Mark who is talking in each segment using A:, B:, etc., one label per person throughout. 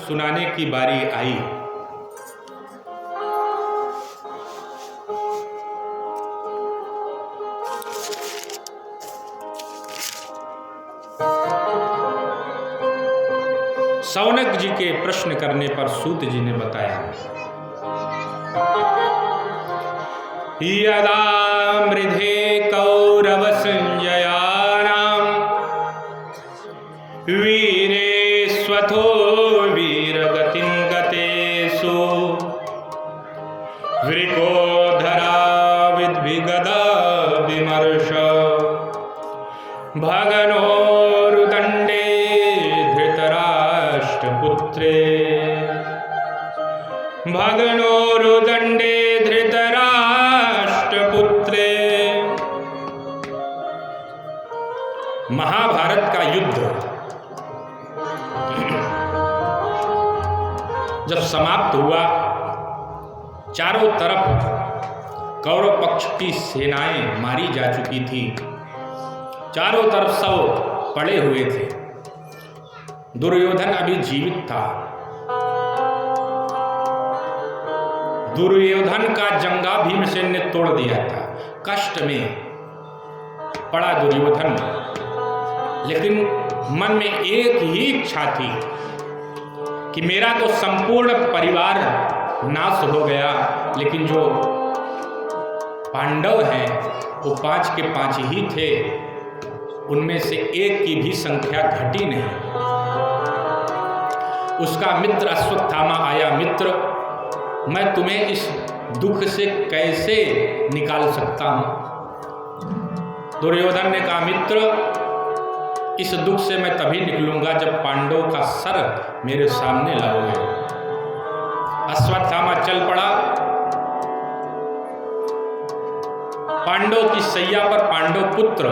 A: सुनाने की बारी आई। शौनक जी के प्रश्न करने पर सूत जी ने बताया, यदा मृधे कौरव संजयानाम वीरे स्वथो वीरगतिं गतेषु वृकोधरा विद्विगदा विमर्श भगनोरुदण्डे धृतराष्ट्रपुत्रे भगनोरुदण्डे धृतराष्ट्रपुत्रे। महाभारत का युद्ध जब समाप्त हुआ, चारों तरफ कौरव पक्ष की सेनाएं मारी जा चुकी थी, चारों तरफ सब पड़े हुए थे। दुर्योधन अभी जीवित था। दुर्योधन का जंगा भीमसेन ने तोड़ दिया था। कष्ट में पड़ा दुर्योधन, लेकिन मन में एक ही इच्छा थी कि मेरा तो संपूर्ण परिवार नाश हो गया, लेकिन जो पांडव हैं वो 5 के 5 ही थे, उनमें से एक की भी संख्या घटी नहीं। उसका मित्र अश्वत्थामा आया, मित्र मैं तुम्हें इस दुख से कैसे निकाल सकता हूं। दुर्योधन ने कहा, मित्र इस दुख से मैं तभी निकलूंगा जब पांडवों का सर मेरे सामने लाओगे। अश्वत्थामा चल पड़ा। पांडव की सैया पर पांडव पुत्र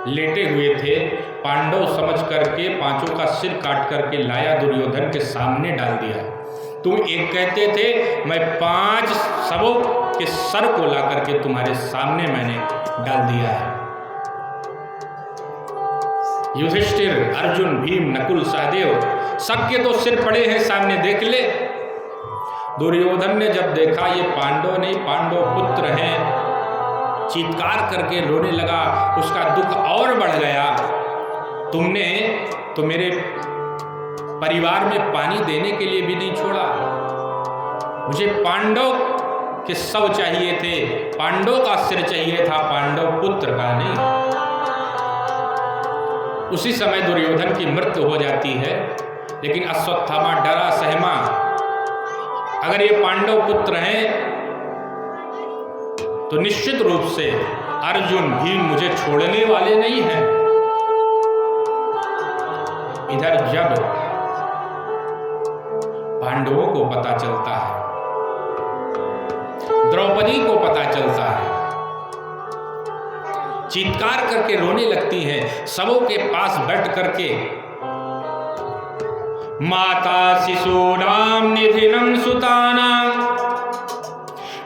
A: लेटे हुए थे। पांडव समझ करके 5 का सिर काट करके लाया, दुर्योधन के सामने डाल दिया। तुम एक कहते थे, मैं 5 सबों के सर को ला करके तुम्हारे सामने मैंने डाल दिया है। युधिष्ठिर, अर्जुन, भीम, नकुल, सहदेव सबके तो सिर पड़े हैं सामने, देख ले। दुर्योधन ने जब देखा ये पांडव नहीं पांडव पुत्र हैं, चीत्कार करके रोने लगा। उसका दुख और बढ़ गया। तुमने तो मेरे परिवार में पानी देने के लिए भी नहीं छोड़ा। मुझे पांडव के शव चाहिए थे, पांडव का सिर चाहिए था, पांडव पुत्र का नहीं। उसी समय दुर्योधन की मृत्यु हो जाती है, लेकिन अश्वत्थामा डरा सहमा। अगर ये पांडव पुत्र हैं तो निश्चित रूप से अर्जुन, भीम मुझे छोड़ने वाले नहीं हैं। इधर जब पांडवों को पता चलता है, द्रौपदी को पता चलता है, चीत्कार करके रोने लगती हैं। सबों के पास बैठ करके माता शिशूनां निधिनं सुतानां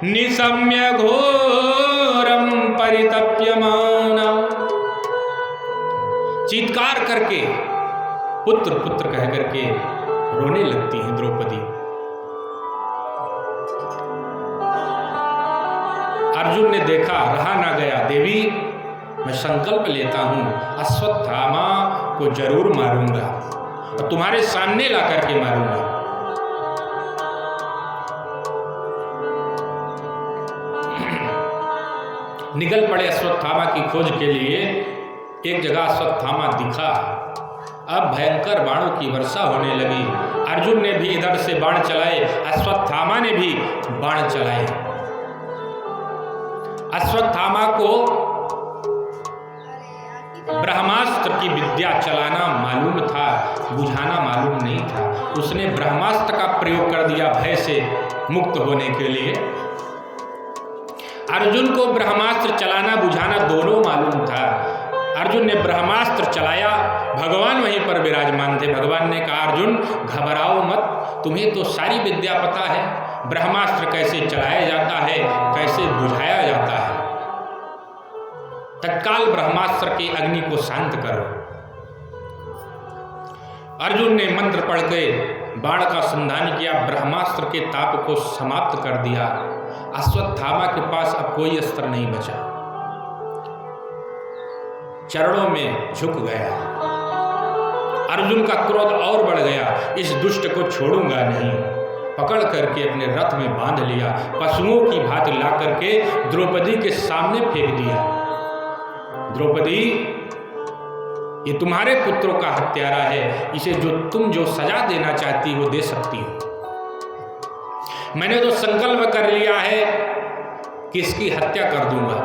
A: निशम्य घोरं परितप्यमाना। चीत्कार करके पुत्र पुत्र कह करके रोने लगती हैं द्रौपदी। अर्जुन ने देखा, रहा ना गया। देवी मैं संकल्प लेता हूं, अश्वत्थामा को जरूर मारूंगा और तुम्हारे सामने ला करके मारूंगा। निकल पड़े अश्वत्थामा की खोज के लिए। एक जगह अश्वत्थामा दिखा। अब भयंकर बाणों की वर्षा होने लगी। अर्जुन ने भी इधर से बाण चलाए, अश्वत्थामा ने भी बाण चलाए। अश्वत्थामा को ब्रह्मास्त्र की विद्या चलाना मालूम था, बुझाना मालूम नहीं था। उसने ब्रह्मास्त्र का प्रयोग कर दिया भय से मुक्त होने के लिए। अर्जुन को ब्रह्मास्त्र चलाना बुझाना दोनों मालूम था। अर्जुन ने ब्रह्मास्त्र चलाया, भगवान वहीं पर विराजमान थे। भगवान ने कहा, अर्जुन घबराओ मत, तुम्हें तो सारी विद्या पता है, ब्रह्मास्त्र कैसे चलाया जाता है, कैसे बुझाया जाता है। तत्काल ब्रह्मास्त्र की अग्नि को शांत करो। अर्जुन ने मंत्र पढ़ के बाण का संधान किया, ब्रह्मास्त्र के ताप को समाप्त कर दिया। अश्वत्थामा के पास अब कोई अस्त्र नहीं बचा, चरणों में झुक गया। अर्जुन का क्रोध और बढ़ गया, इस दुष्ट को छोड़ूंगा नहीं। पकड़ करके अपने रथ में बांध लिया, पशुओं की भांति ला करके द्रौपदी के सामने फेंक दिया। द्रौपदी, ये तुम्हारे पुत्रों का हत्यारा है, इसे तुम जो सजा देना चाहती हो दे सकती हो। मैंने तो संकल्प कर लिया है कि इसकी हत्या कर दूंगा।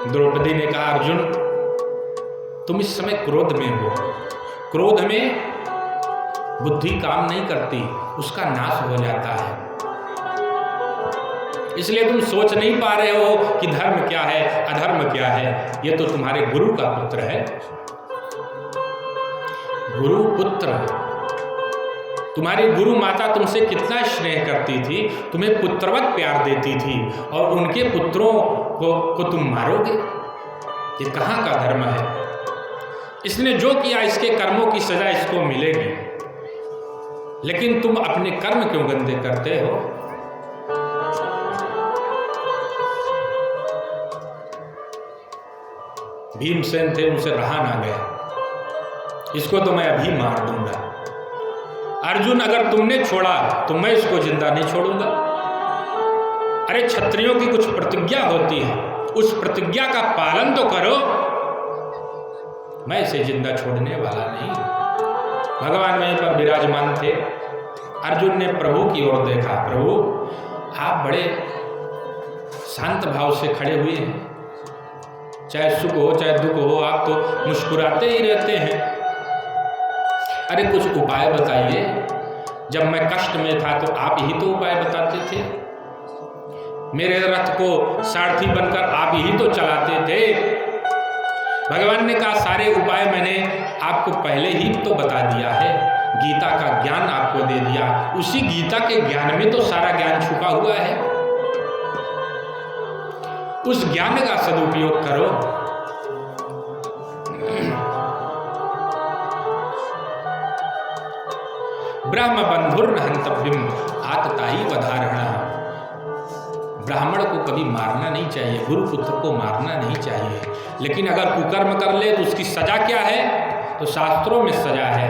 A: द्रौपदी ने कहा, अर्जुन तुम इस समय क्रोध में हो, क्रोध में बुद्धि काम नहीं करती, उसका नाश हो जाता है। इसलिए तुम सोच नहीं पा रहे हो कि धर्म क्या है, अधर्म क्या है। ये तो तुम्हारे गुरु का पुत्र है। गुरु पुत्र, तुम्हारी गुरु माता तुमसे कितना स्नेह करती थी, तुम्हें पुत्रवत प्यार देती थी, और उनके पुत्रों को तुम मारोगे? ये कहाँ का धर्म है? इसने जो किया इसके कर्मों की सजा इसको मिलेगी, लेकिन तुम अपने कर्म क्यों गंदे करते हो? भीमसेन थे, उनसे रहा ना गया, इसको तो मैं अभी मार दूंगा। अर्जुन, अगर तुमने छोड़ा तो मैं इसको जिंदा नहीं छोड़ूंगा। अरे क्षत्रियों की कुछ प्रतिज्ञा होती है, उस प्रतिज्ञा का पालन तो करो। मैं इसे जिंदा छोड़ने वाला नहीं। भगवान वहीं पर विराजमान थे। अर्जुन ने प्रभु की ओर देखा, प्रभु आप बड़े शांत भाव से खड़े हुए हैं, चाहे सुख हो चाहे दुख हो, आप तो मुस्कुराते ही रहते हैं। अरे कुछ उपाय बताइए, जब मैं कष्ट में था तो आप ही तो उपाय बताते थे, मेरे रथ को सारथी बनकर आप ही तो चलाते थे। भगवान ने कहा, सारे उपाय मैंने आपको पहले ही तो बता दिया है, गीता का ज्ञान आपको दे दिया, उसी गीता के ज्ञान में तो सारा ज्ञान छुपा हुआ है, उस ज्ञान का सदुपयोग करो। ब्रह्म बंधुर्न हंतव्यम आतताई वधारणा। ब्राह्मण को कभी मारना नहीं चाहिए, गुरु पुत्र को मारना नहीं चाहिए, लेकिन अगर कुकर्म कर ले तो उसकी सजा क्या है? तो शास्त्रों में सजा है।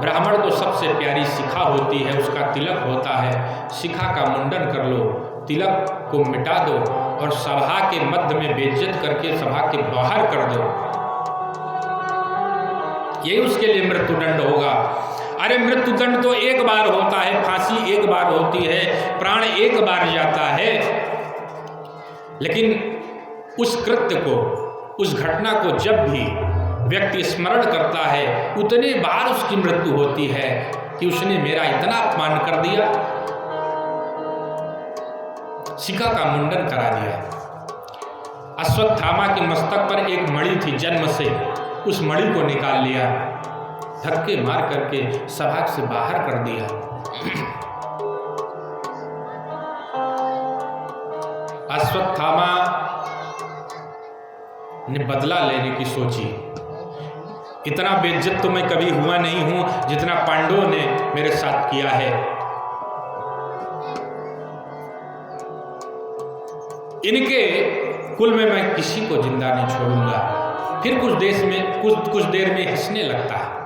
A: ब्राह्मण को सबसे प्यारी शिखा होती है, उसका तिलक होता है, शिखा का मुंडन कर लो, तिलक को मिटा दो और सभा के मध्य में बेइज्जत करके सभा के बाहर कर दो, यही उसके लिए मृत्युदंड होगा। अरे मृत्युदंड तो एक बार होता है, फांसी एक बार होती है, प्राण एक बार जाता है, लेकिन उस कृत्य को, उस घटना को जब भी व्यक्ति स्मरण करता है, उतने बार उसकी मृत्यु होती है कि उसने मेरा इतना अपमान कर दिया, शिखा का मुंडन करा दिया। अश्वत्थामा के मस्तक पर एक मणि थी जन्म से, उस मणि को निकाल लिया, धक्के मार करके सभा से बाहर कर दिया। अश्वत्थामा ने बदला लेने की सोची। इतना बेइज्जत तो मैं कभी हुआ नहीं हूं जितना पांडवों ने मेरे साथ किया है। इनके कुल में मैं किसी को जिंदा नहीं छोड़ूंगा। फिर कुछ देर में हंसने लगता है।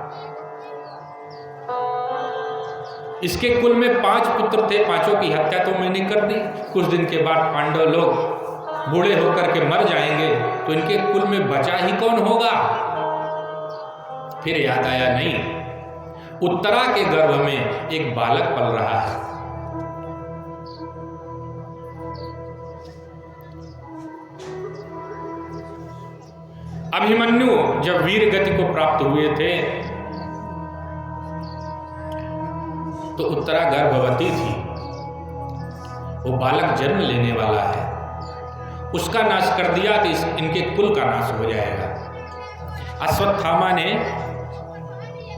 A: इसके कुल में 5 पुत्र थे, 5 की हत्या तो मैंने कर दी। कुछ दिन के बाद पांडव लोग बूढ़े होकर के मर जाएंगे तो इनके कुल में बचा ही कौन होगा? फिर याद आया, नहीं, उत्तरा के गर्भ में एक बालक पल रहा है। अभिमन्यु जब वीर गति को प्राप्त हुए थे तो उत्तरा गर्भवती थी, वो बालक जन्म लेने वाला है, उसका नाश कर दिया तो इनके कुल का नाश हो जाएगा। अश्वत्थामा ने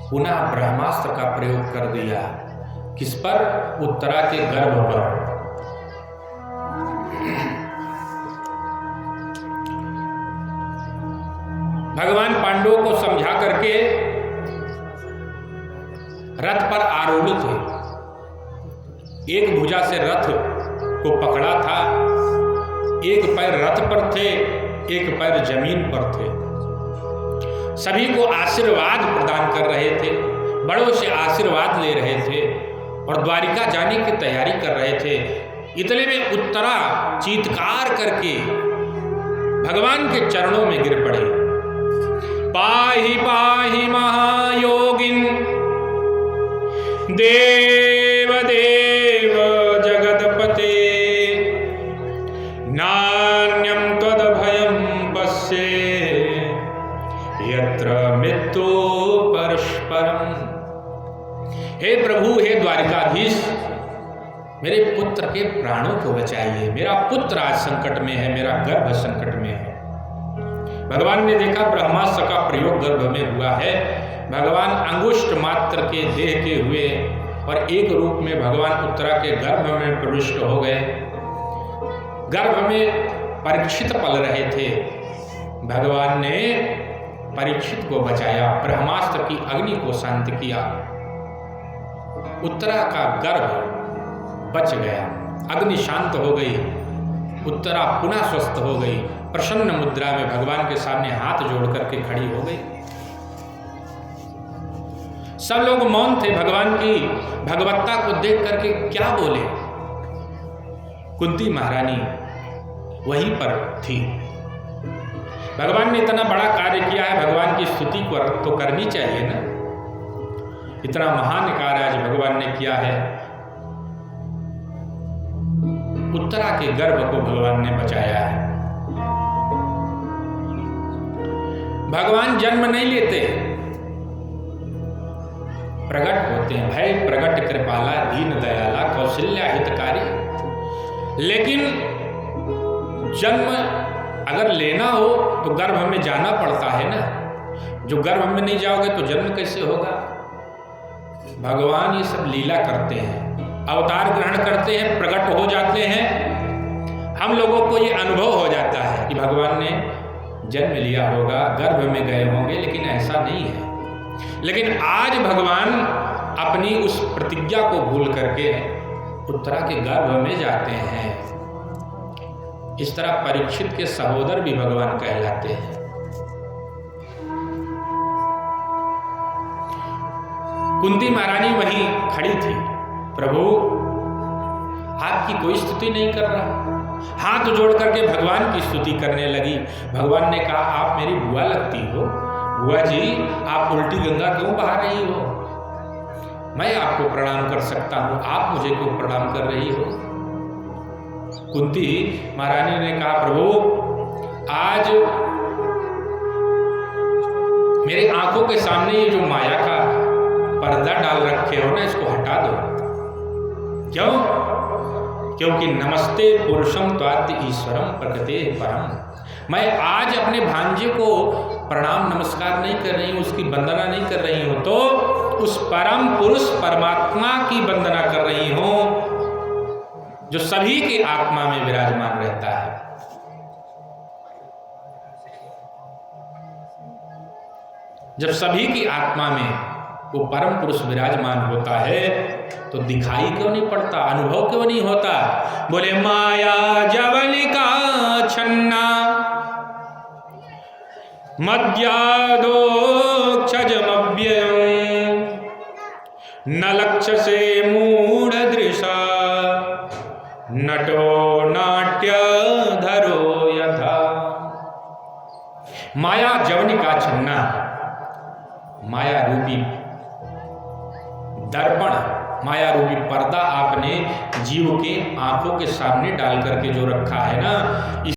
A: पुनः ब्रह्मास्त्र का प्रयोग कर दिया। किस पर? उत्तरा के गर्भ पर। भगवान पांडवों को समझा करके रथ पर आरूढ़ थे। एक भुजा से रथ को पकड़ा था, एक पैर रथ पर थे, एक पैर जमीन पर थे। सभी को आशीर्वाद प्रदान कर रहे थे, बड़ों से आशीर्वाद ले रहे थे और द्वारिका जाने की तैयारी कर रहे थे। इतने में उत्तरा चीत्कार करके भगवान के चरणों में गिर पड़े। पाहि पाहि महायोगिन देव देव जगतपते, नान्यं त्वदभयं पश्ये यत्र मृत्यु परस्परम। हे प्रभु, हे द्वारिकाधीश, मेरे पुत्र के प्राणों को बचाइए। मेरा पुत्र आज संकट में है, मेरा गर्भ संकट में है। भगवान ने देखा ब्रह्मास्त्र का प्रयोग गर्भ में हुआ है। भगवान अंगुष्ठ मात्र के देह के हुए और एक रूप में भगवान उत्तरा के गर्भ में प्रविष्ट हो गए। गर्भ में परीक्षित पल रहे थे। भगवान ने परीक्षित को बचाया, ब्रह्मास्त्र की अग्नि को शांत किया। उत्तरा का गर्भ बच गया, अग्नि शांत हो गई, उत्तरा पुनः स्वस्थ हो गई। प्रसन्न मुद्रा में भगवान के सामने हाथ जोड़ करके खड़ी हो गई। सब लोग मौन थे। भगवान की भगवत्ता को देख करके क्या बोले। कुंती महारानी वहीं पर थी। भगवान ने इतना बड़ा कार्य किया है, भगवान की स्तुति तो करनी चाहिए ना। इतना महान कार्य आज भगवान ने किया है। उत्तरा के गर्भ को भगवान ने बचाया है। भगवान जन्म नहीं लेते, प्रकट होते हैं। भय प्रकट कृपाला दीन दयाला कौशल्या हितकारी। लेकिन जन्म अगर लेना हो तो गर्भ में जाना पड़ता है ना। जो गर्भ में नहीं जाओगे तो जन्म कैसे होगा। भगवान ये सब लीला करते हैं, अवतार ग्रहण करते हैं, प्रकट हो जाते हैं। हम लोगों को ये अनुभव हो जाता है कि भगवान ने जन्म लिया होगा, गर्भ में गए होंगे, लेकिन ऐसा नहीं है। लेकिन आज भगवान अपनी उस प्रतिज्ञा को भूल करके उत्तरा के गर्भ में जाते हैं। इस तरह परीक्षित के सहोदर भी भगवान कहलाते हैं। कुंती महारानी वहीं खड़ी थी। प्रभु, आपकी कोई स्तुति नहीं कर रहा। हाथ जोड़ करके भगवान की स्तुति करने लगी। भगवान ने कहा, आप मेरी बुआ लगती हो। बुआ जी, आप उल्टी गंगा क्यों बहा रही हो? मैं आपको प्रणाम कर सकता हूं, आप मुझे क्यों प्रणाम कर रही हो? कुंती महारानी ने कहा, प्रभु, आज मेरी आंखों के सामने ये जो माया का पर्दा डाल रखे हो ना, इसको हटा दो। क्यों? क्योंकि नमस्ते पुरुषम त्वात्य ईश्वरम प्रकृते परम। मैं आज अपने भांजे को प्रणाम नमस्कार नहीं कर रही हूँ, उसकी वंदना नहीं कर रही हूँ, तो उस परम पुरुष परमात्मा की वंदना कर रही हूँ जो सभी के आत्मा में विराजमान रहता है। जब सभी की आत्मा में वो परम पुरुष विराजमान होता है तो दिखाई क्यों नहीं पड़ता, अनुभव क्यों नहीं होता? बोले माया जवनिका छन्ना मद्यादो क्षजमव्ययम् न लक्ष्य से मूढ़ दृशा नटो नाट्य धरो यथा। माया जवनिका छन्ना, माया रूपी दर्पण, माया रूपी पर्दा आपने जीव के आंखों के सामने डाल करके जो रखा है ना,